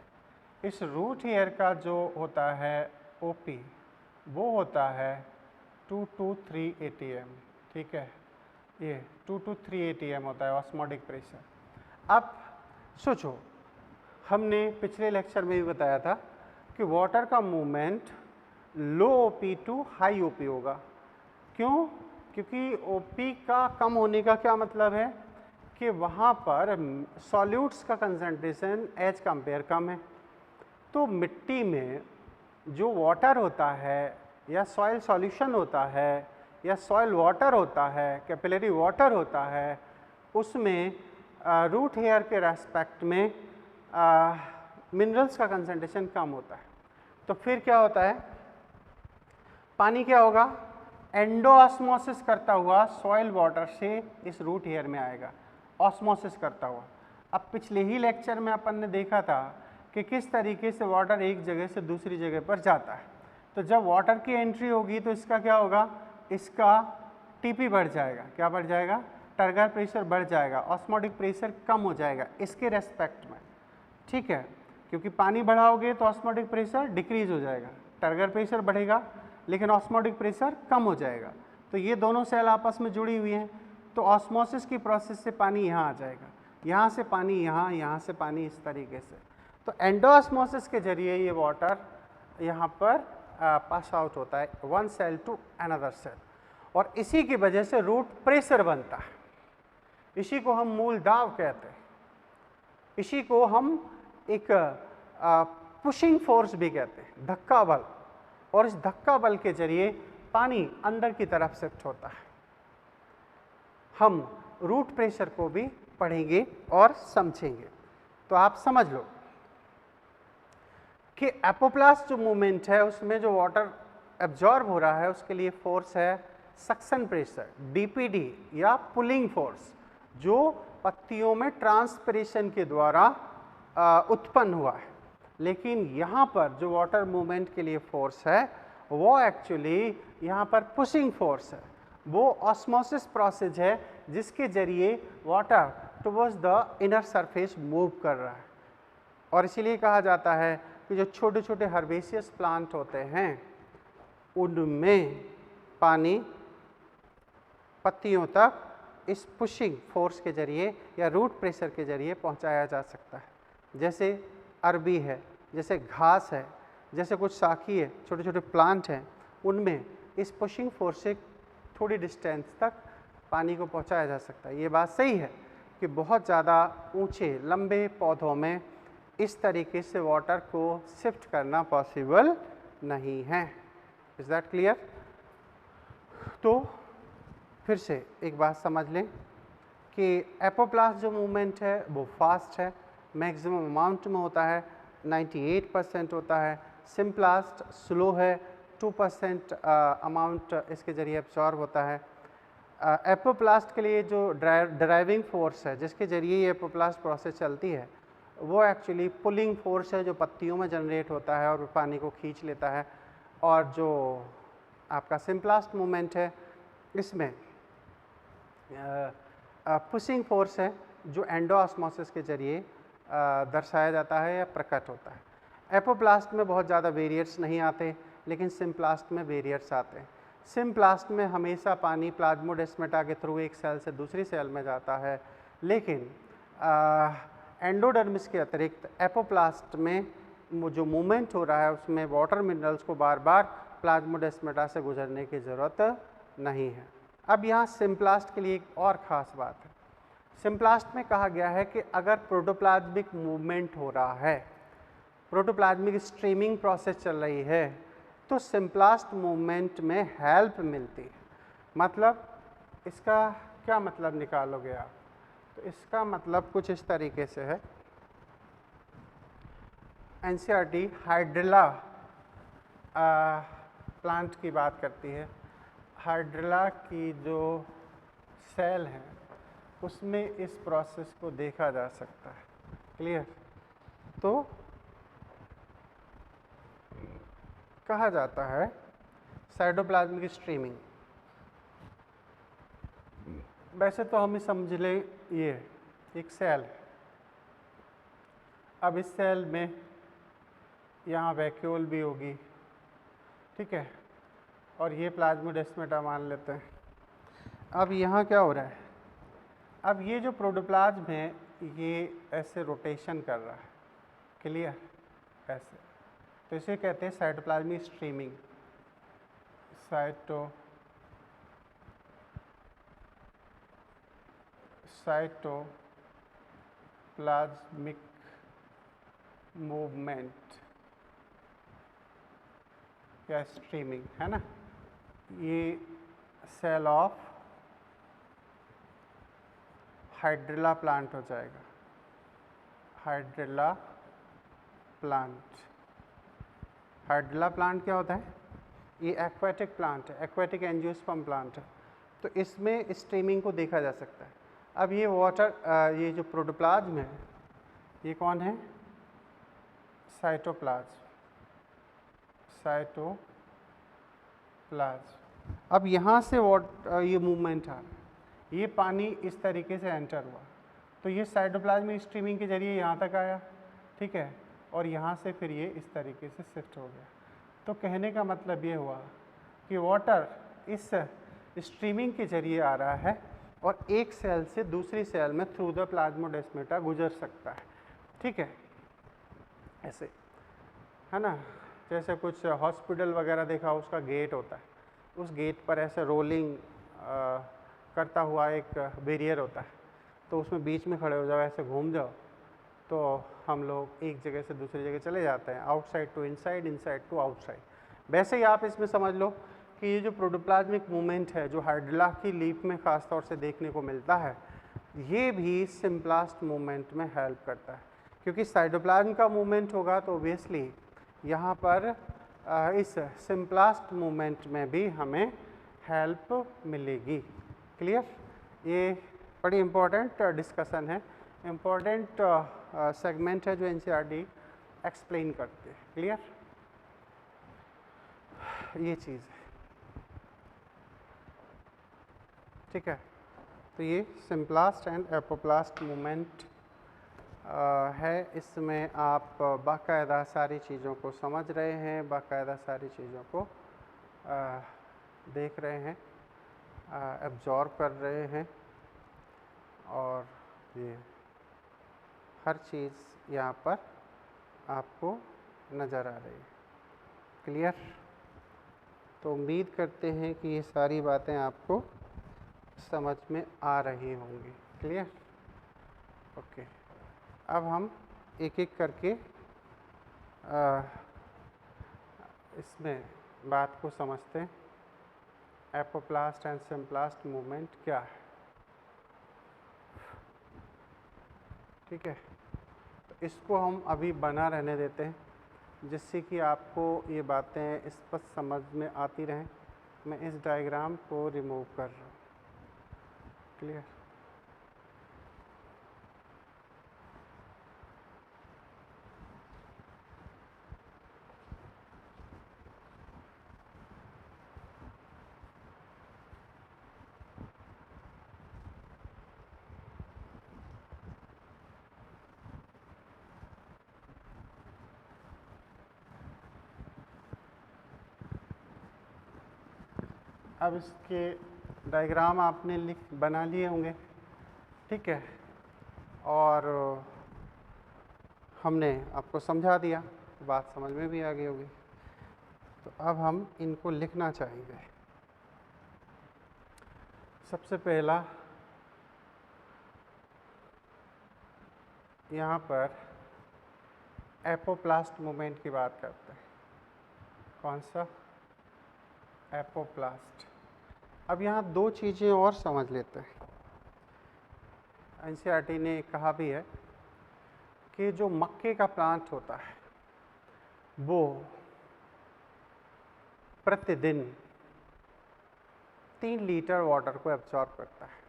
इस रूट हेयर का जो होता है ओपी, वो होता है 2 to 3 atm। ठीक है, ये 2 to 3 atm होता है ऑस्मोटिक प्रेशर। अब सोचो, हमने पिछले लेक्चर में भी बताया था कि वाटर का movement low OP to high OP होगा। क्यों? क्योंकि ओपी का कम होने का क्या मतलब है कि वहाँ पर सॉल्यूट्स का कंसंट्रेशन एज कंपेयर कम है। तो मिट्टी में जो वाटर होता है, या सॉइल सॉल्यूशन होता है, या सॉइल वाटर होता है, कैपिलरी वाटर होता है, उसमें रूट हेयर के रेस्पेक्ट में मिनरल्स का कंसंट्रेशन कम होता है। तो फिर क्या होता है? पानी क्या होगा? एंडोऑस्मोसिस करता हुआ सॉइल वाटर से इस रूट हेयर में आएगा, ऑस्मोसिस करता हुआ। अब पिछले ही लेक्चर में अपन ने देखा था कि किस तरीके से वाटर एक जगह से दूसरी जगह पर जाता है। तो जब वाटर की एंट्री होगी तो इसका क्या होगा? इसका टीपी बढ़ जाएगा। क्या बढ़ जाएगा? टर्गर प्रेशर बढ़ जाएगा, ऑस्मोटिक प्रेशर कम हो जाएगा इसके रेस्पेक्ट में। ठीक है, क्योंकि पानी बढ़ाओगे तो ऑस्मोटिक प्रेशर डिक्रीज हो जाएगा, टर्गर प्रेशर बढ़ेगा लेकिन ऑस्मोटिक प्रेशर कम हो जाएगा। तो ये दोनों सेल आपस में जुड़ी हुई हैं। तो ऑस्मोसिस की प्रोसेस से पानी यहाँ आ जाएगा, यहाँ से पानी यहाँ, यहाँ से पानी इस तरीके से। तो एंडोऑस्मोसिस के जरिए ये वाटर यहाँ पर पास आउट होता है one cell to another cell, और इसी की वजह से रूट प्रेशर बनता है। इसी को हम मूल दाब कहते हैं, इसी को हम एक पुशिंग फोर्स भी कहते हैं, धक्का बल। और इस धक्का बल के जरिए पानी अंदर की तरफ शिफ्ट होता है। हम रूट प्रेशर को भी पढ़ेंगे और समझेंगे। तो आप समझ लो कि एपोप्लास्ट जो मूवमेंट है, उसमें जो वाटर एब्जॉर्ब हो रहा है, उसके लिए फोर्स है सक्शन प्रेशर, डीपीडी, या पुलिंग फोर्स, जो पत्तियों में ट्रांसपिरेशन के द्वारा उत्पन्न हुआ है। लेकिन यहाँ पर जो वाटर मूवमेंट के लिए फोर्स है, वो एक्चुअली यहाँ पर पुशिंग फोर्स है। वो ऑस्मोसिस प्रोसेस है जिसके जरिए water towards the inner surface move कर रहा है। और इसीलिए कहा जाता है कि जो छोटे छोटे हर्बेशियस प्लांट होते हैं, उनमें पानी पत्तियों तक इस पुशिंग फोर्स के जरिए या रूट प्रेशर के जरिए पहुंचाया जा सकता है। जैसे अरबी है, जैसे घास है, जैसे कुछ शाखी है, छोटे छोटे प्लांट हैं, उनमें इस पुशिंग फोर्स से थोड़ी डिस्टेंस तक पानी को पहुंचाया जा सकता है। ये बात सही है कि बहुत ज़्यादा ऊंचे लंबे पौधों में इस तरीके से वाटर को शिफ्ट करना पॉसिबल नहीं है। Is that clear? तो फिर से एक बात समझ लें कि एपोप्लास्ट जो मूवमेंट है वो फास्ट है, मैक्सिमम अमाउंट में होता है, 98% होता है। सिम्प्लास्ट स्लो है, 2% अमाउंट इसके जरिए एब्जॉर्ब होता है। एपोप्लास्ट के लिए जो ड्राइविंग फोर्स है जिसके जरिए ये एपोप्लास्ट प्रोसेस चलती है, वो एक्चुअली पुलिंग फोर्स है जो पत्तियों में जनरेट होता है और पानी को खींच लेता है। और जो आपका सिम्प्लास्ट मूवमेंट है, इसमें पुशिंग फोर्स है जो एंडोऑस्मोसिस के जरिए दर्शाया जाता है या प्रकट होता है। एपोप्लास्ट में बहुत ज़्यादा वेरिएट्स नहीं आते, लेकिन सिम्प्लास्ट में वेरिएट्स आते हैं। सिम्प्लास्ट में हमेशा पानी प्लाज्मोडेस्माटा के थ्रू एक सेल से दूसरी सेल में जाता है, लेकिन एंडोडर्मिस के अतिरिक्त एपोप्लास्ट में जो मूवमेंट हो रहा है उसमें वाटर मिनरल्स को बार बार प्लाज्मोडेस्माटा से गुजरने की ज़रूरत नहीं है। अब यहाँ सिम्प्लास्ट के लिए एक और ख़ास बात है। सिम्प्लास्ट में कहा गया है कि अगर प्रोटोप्लाज्मिक मूवमेंट हो रहा है प्रोटोप्लाज्मिक स्ट्रीमिंग प्रोसेस चल रही है तो सिम्प्लास्ट मूवमेंट में हेल्प मिलती है। मतलब इसका क्या मतलब निकालोगे आप? तो इसका मतलब कुछ इस तरीके से है। एनसीईआरटी हाइड्रिला प्लांट की बात करती है। हाइड्रिला की जो सेल है उसमें इस प्रोसेस को देखा जा सकता है। क्लियर? तो कहा जाता है साइटोप्लाज्मिक स्ट्रीमिंग। वैसे तो हम समझ लें ये एक सेल है। अब इस सेल में यहाँ वैक्यूल भी होगी, ठीक है, और ये प्लाज्मोडेस्माटा मान लेते हैं। अब यहाँ क्या हो रहा है? अब ये जो प्रोटोप्लाज्म है ये ऐसे रोटेशन कर रहा है। क्लियर? ऐसे, तो इसे कहते हैं साइटोप्लाज्मिक स्ट्रीमिंग। साइटोप्लाज्मिक मूवमेंट या स्ट्रीमिंग, है ना। ये सेल ऑफ हाइड्रिला प्लांट हो जाएगा। Hydrilla plant. हाइड्रिला प्लांट क्या होता है? ये एक्वेटिक प्लांट है, एक्वेटिक एंजियोस्पर्म प्लांट है। तो इसमें स्ट्रीमिंग को देखा जा सकता है। अब ये वाटर, ये जो प्रोटोप्लाज्म है ये कौन है? साइटोप्लाज्म। साइटोप्लाज्म। अब यहाँ से ये मूवमेंट आ रहा है, ये पानी इस तरीके से एंटर हुआ तो ये साइटोप्लाज्मिक स्ट्रीमिंग के जरिए यहाँ तक आया, ठीक है, और यहाँ से फिर ये इस तरीके से शिफ्ट हो गया। तो कहने का मतलब ये हुआ कि वाटर इस स्ट्रीमिंग के जरिए आ रहा है और एक सेल से दूसरी सेल में थ्रू द प्लाज्मोडेस्माटा गुजर सकता है, ठीक है, ऐसे, है ना। जैसे कुछ हॉस्पिटल वगैरह देखा, उसका गेट होता है, उस गेट पर ऐसे रोलिंग करता हुआ एक बैरियर होता है, तो उसमें बीच में खड़े हो जाओ, ऐसे घूम जाओ तो हम लोग एक जगह से दूसरी जगह चले जाते हैं, outside to inside, inside to outside. वैसे ही आप इसमें समझ लो कि ये जो प्रोटोप्लाज्मिक मूवमेंट है जो हाइड्रिला की लीफ में ख़ास तौर से देखने को मिलता है, ये भी सिम्प्लास्ट मूवमेंट में हेल्प करता है। क्योंकि साइटोप्लाज्म का मूवमेंट होगा तो ऑब्वियसली यहाँ पर इस सिम्प्लास्ट मूवमेंट में भी हमें हेल्प मिलेगी। क्लियर? ये बड़ी इम्पोर्टेंट डिस्कशन है, इम्पोर्टेंट सेगमेंट है जो एनसीईआरटी एक्सप्लेन करते हैं। क्लियर? ये चीज़ है, ठीक है। तो ये सिम्प्लास्ट एंड एपोप्लास्ट मूवमेंट है। इसमें आप बाकायदा सारी चीज़ों को समझ रहे हैं, बाकायदा सारी चीज़ों को देख रहे हैं, एब्जॉर्ब कर रहे हैं, और ये हर चीज़ यहाँ पर आपको नज़र आ रही है। क्लियर? तो उम्मीद करते हैं कि ये सारी बातें आपको समझ में आ रही होंगी। क्लियर? ओके। अब हम एक एक करके इसमें बात को समझते हैं। एपोप्लास्ट एंड सिम्प्लास्ट मूवमेंट क्या है, ठीक है। तो इसको हम अभी बना रहने देते हैं जिससे कि आपको ये बातें स्पष्ट समझ में आती रहें। मैं इस डायग्राम को रिमूव कर रहा हूँ। क्लियर? अब इसके डायग्राम आपने बना लिए होंगे, ठीक है, और हमने आपको समझा दिया, बात समझ में भी आ गई होगी। तो अब हम इनको लिखना चाहेंगे। सबसे पहला यहाँ पर एपोप्लास्ट मूवमेंट की बात करते हैं। कौन सा? एपोप्लास्ट। अब यहाँ दो चीज़ें और समझ लेते हैं। एनसीईआरटी ने कहा भी है कि जो मक्के का प्लांट होता है वो प्रतिदिन 3 लीटर वाटर को एब्जॉर्ब करता है।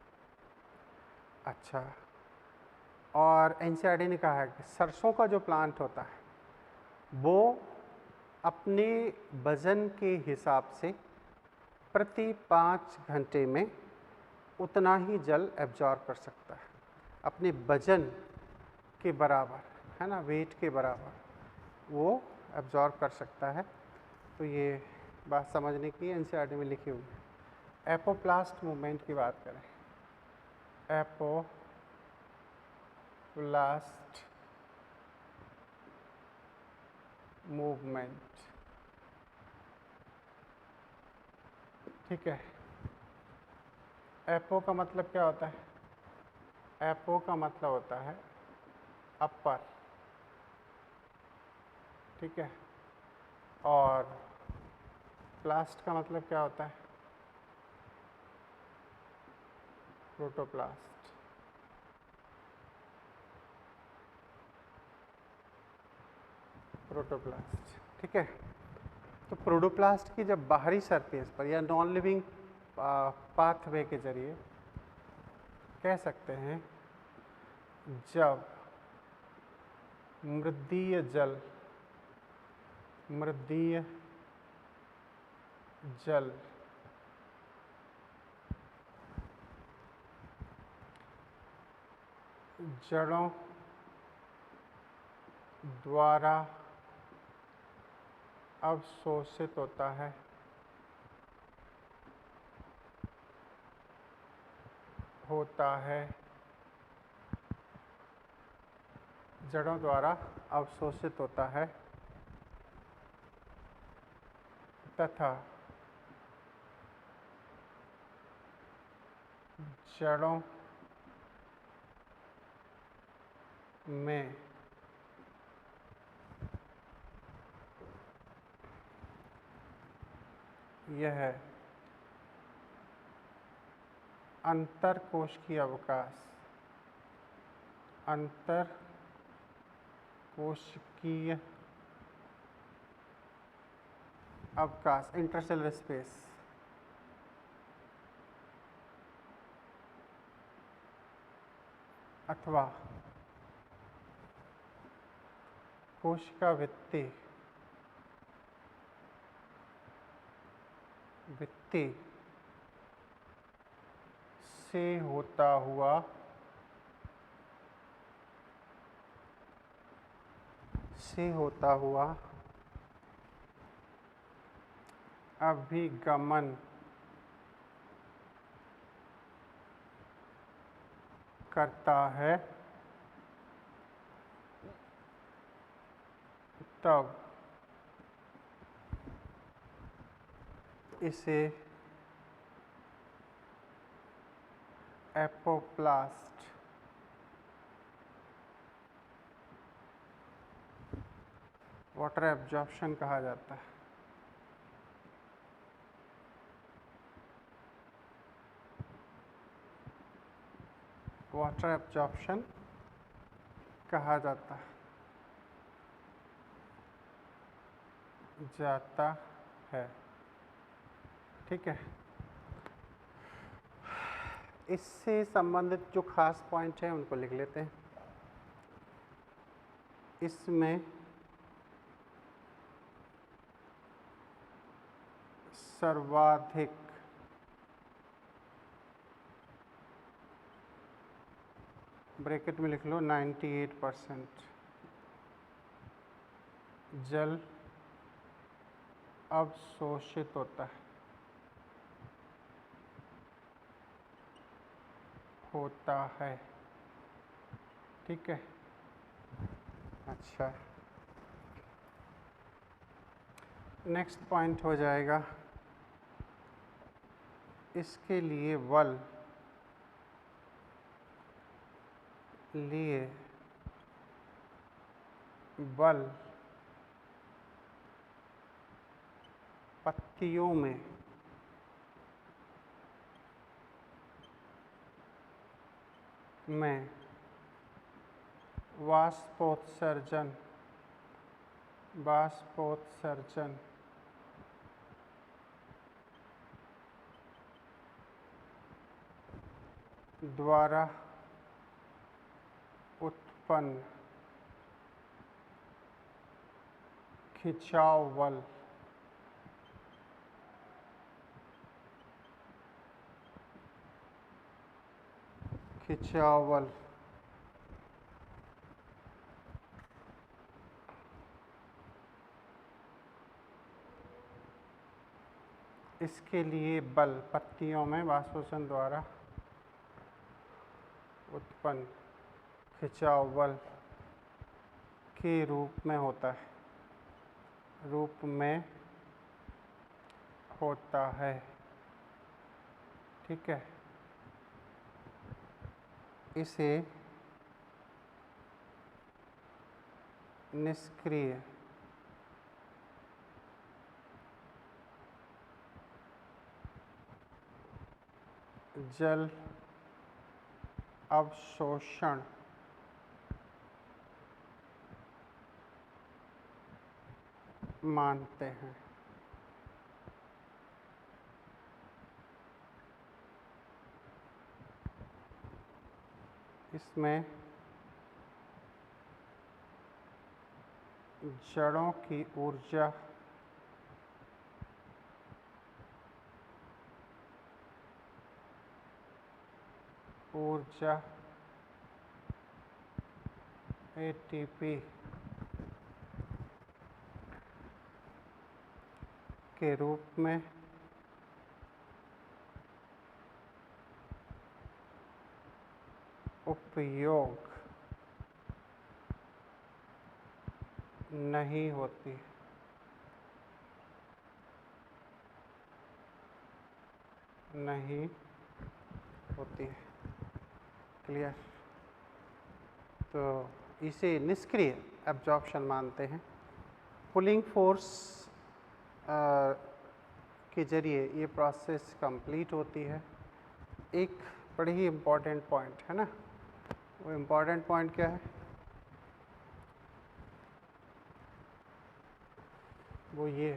अच्छा, और एनसीईआरटी ने कहा है कि सरसों का जो प्लांट होता है वो अपने वज़न के हिसाब से प्रति 5 घंटे में उतना ही जल एब्जॉर्ब कर सकता है, अपने वज़न के बराबर, है ना, वेट के बराबर वो एब्जॉर्ब कर सकता है। तो ये बात समझने की एनसीईआरटी में लिखी हुई है। एपोप्लास्ट मूवमेंट की बात करें, एपोप्लास्ट मूवमेंट, ठीक है। एपो का मतलब क्या होता है? एपो का मतलब होता है अपर, ठीक है, और प्लास्ट का मतलब क्या होता है? प्रोटोप्लास्ट। प्रोटोप्लास्ट, ठीक है। तो प्रोटोप्लास्ट की जब बाहरी सरफेस पर या नॉन लिविंग पाथवे के जरिए कह सकते हैं, जब मृदीय जल जड़ों द्वारा अवशोषित होता है, जड़ों द्वारा अवशोषित होता है तथा जड़ों में यह अंतरकोशिकीय अवकाश इंटरसेलुलर स्पेस अथवा कोशिका भित्ति से होता हुआ अभिगमन करता है, तब इसे एपोप्लास्ट वाटर एब्जॉर्प्शन कहा जाता है। वाटर एब्जॉर्प्शन कहा जाता है, ठीक है। इससे संबंधित जो खास पॉइंट है उनको लिख लेते हैं। इसमें सर्वाधिक ब्रैकेट में लिख लो 98% जल अवशोषित होता है, ठीक है। अच्छा, नेक्स्ट पॉइंट हो जाएगा, इसके लिए बल लिए बल पत्तियों में वाष्पोत्सर्जन द्वारा उत्पन्न खिंचाव बल इसके लिए बल पत्तियों में वाष्पोत्सर्जन द्वारा उत्पन्न खिंचाव बल के रूप में होता है। ठीक है, इसे निष्क्रिय जल अवशोषण मानते हैं। इसमें जड़ों की ऊर्जा एटीपी के रूप में उपयोग नहीं होती। क्लियर? तो इसे निष्क्रिय एब्जॉर्प्शन मानते हैं। पुलिंग फोर्स के जरिए ये प्रोसेस कंप्लीट होती है। एक बड़ी ही इम्पॉर्टेंट पॉइंट है ना, वो इम्पॉर्टेंट पॉइंट क्या है? वो ये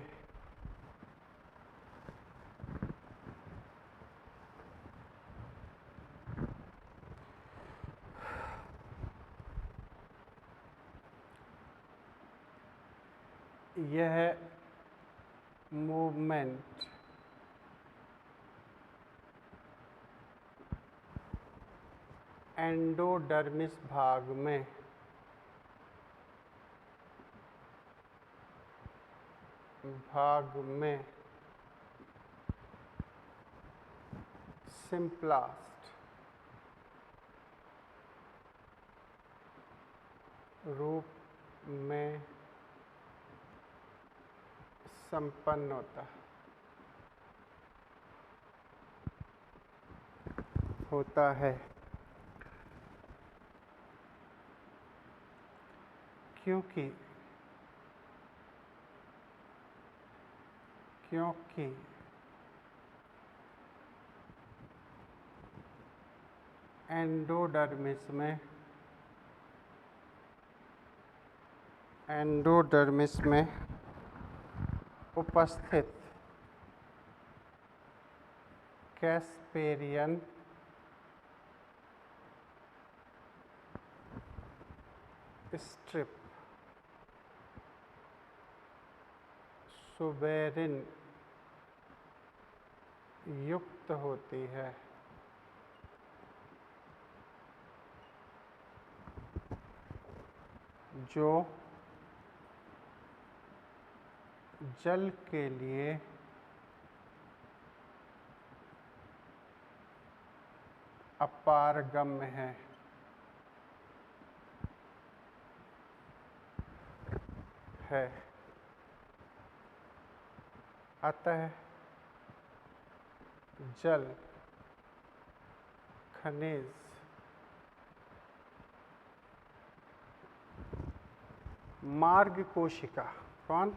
यह मूवमेंट एंडोडर्मिस भाग में सिम्प्लास्ट रूप में संपन्न होता है। क्योंकि एंडोडर्मिस में उपस्थित कैस्पेरियन स्ट्रिप सुबेरिन युक्त होती है, जो जल के लिए अपारगम्य है। अतः जल खनिज मार्ग कोशिका। कौन?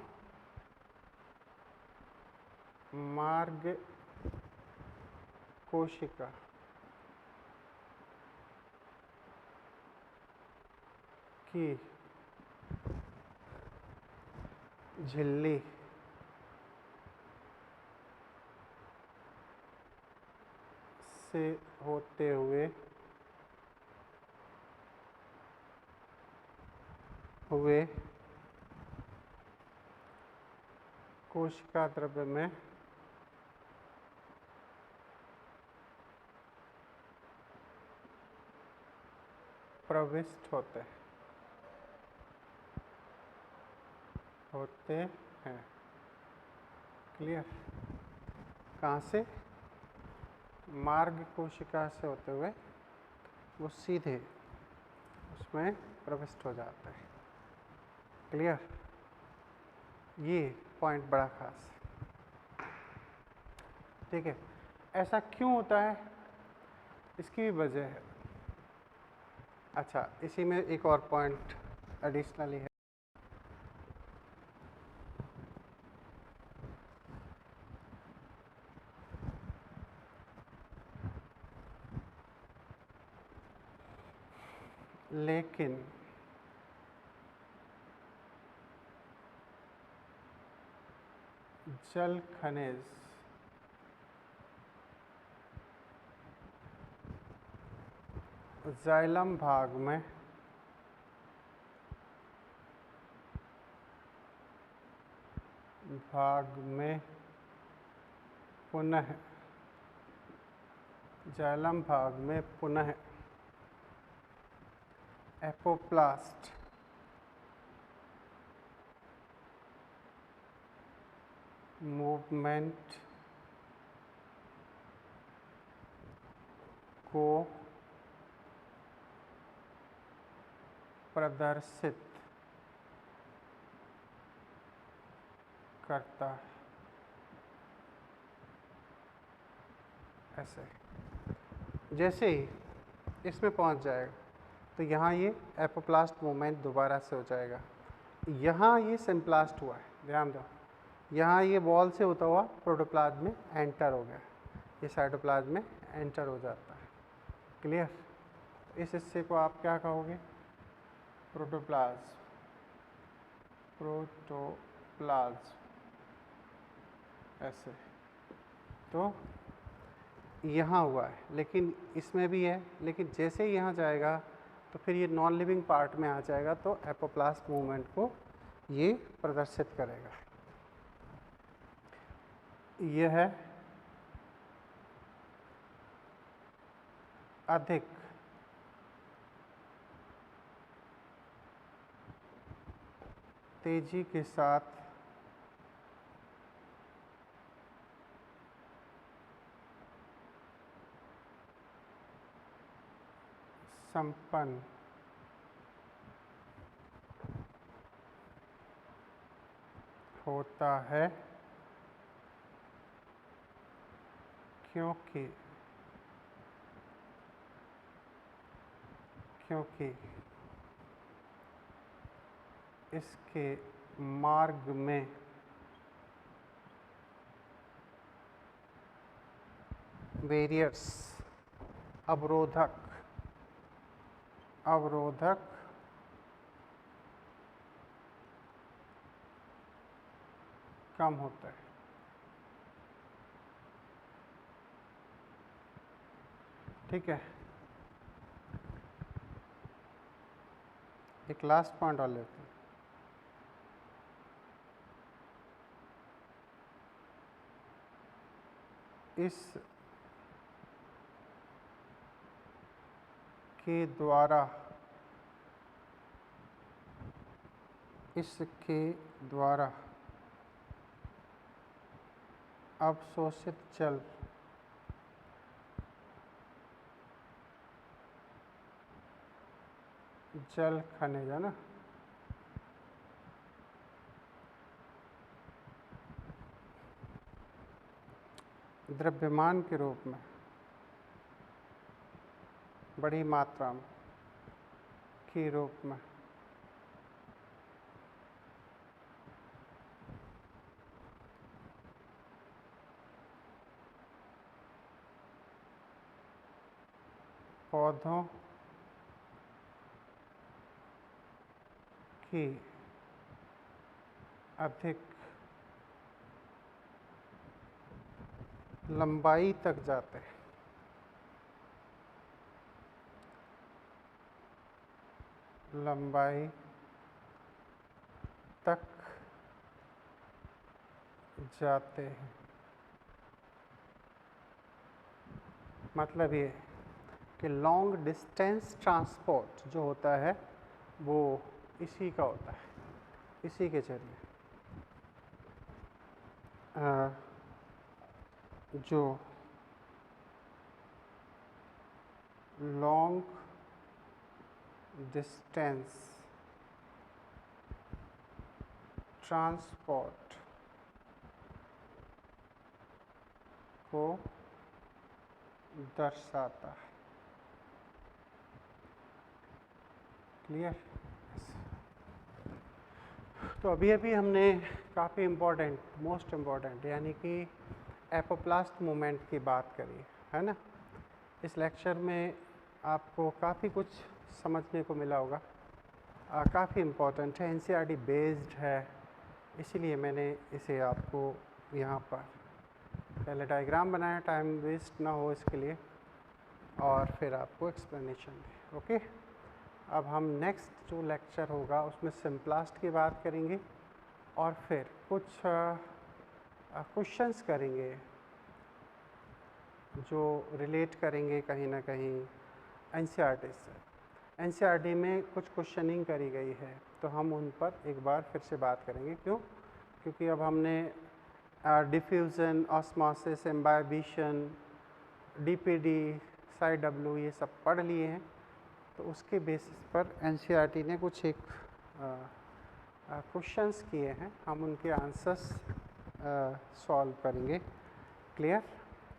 मार्ग कोशिका। की झिल्ली से होते हुए कोशिका द्रव्य में प्रविष्ट होते हैं। क्लियर? कहाँ से? मार्ग कोशिका से होते हुए वो सीधे उसमें प्रविष्ट हो जाता है। क्लियर? ये पॉइंट बड़ा खास है। ठीक है, ऐसा क्यों होता है? इसकी भी वजह है। अच्छा, इसी में एक और पॉइंट एडिशनली है। लेकिन जल खनिज जाइलम भाग में पुनः जाइलम भाग में पुनः एपोप्लास्ट मूवमेंट को प्रदर्शित करता है। ऐसे जैसे ही इसमें पहुंच जाएगा तो यहाँ ये एपोप्लास्ट मूवमेंट दोबारा से हो जाएगा। यहाँ ये सिम्प्लास्ट हुआ है, ध्यान दो। यहाँ ये वॉल से होता हुआ प्रोटोप्लाज्म में एंटर हो गया, ये साइटोप्लाज्म में एंटर हो जाता है। क्लियर? इस हिस्से को आप क्या कहोगे? प्रोटोप्लाज्म। ऐसे तो यहाँ हुआ है, लेकिन इसमें भी है, लेकिन जैसे ही यहाँ जाएगा तो फिर ये नॉन लिविंग पार्ट में आ जाएगा, तो एपोप्लास्ट मूवमेंट को ये प्रदर्शित करेगा। यह है अधिक तेजी के साथ संपन्न होता है, क्योंकि इसके मार्ग में बैरियर्स अवरोधक कम होता है। ठीक है, एक लास्ट पॉइंट और लेते हैं। इसके द्वारा अवशोषित जल खनिज है ना, द्रव्यमान के रूप में बड़ी मात्रा में पौधों की अधिक लंबाई तक जाते हैं। लंबाई तक जाते हैं मतलब ये कि लॉन्ग डिस्टेंस ट्रांसपोर्ट जो होता है वो इसी का होता है, इसी के जरिए जो लॉन्ग डिस्टेंस ट्रांसपोर्ट को दर्शाता है। क्लियर? तो अभी हमने काफ़ी इम्पोर्टेंट, मोस्ट इम्पॉर्टेंट यानी कि एपोप्लास्ट मूवमेंट की बात करी है ना। इस लेक्चर में आपको काफ़ी कुछ समझने को मिला होगा, काफ़ी इम्पोर्टेंट है, एनसीईआरटी बेस्ड है, इसीलिए मैंने इसे आपको यहाँ पर पहले डायग्राम बनाया, टाइम वेस्ट ना हो इसके लिए, और फिर आपको एक्सप्लेनेशन दी। ओके, अब हम नेक्स्ट जो लेक्चर होगा उसमें सिम्प्लास्ट की बात करेंगे और फिर कुछ क्वेश्चंस करेंगे जो रिलेट करेंगे कहीं ना कहीं एनसीईआरटी से। एनसीईआरटी में कुछ क्वेश्चनिंग करी गई है तो हम उन पर एक बार फिर से बात करेंगे। क्यों? क्योंकि अब हमने diffusion, osmosis, imbibition, DPD, side W ये सब पढ़ लिए हैं, तो उसके बेसिस पर एनसीईआरटी ने कुछ एक क्वेश्चंस किए हैं, हम उनके आंसर्स सॉल्व करेंगे। क्लियर?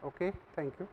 Okay, thank you.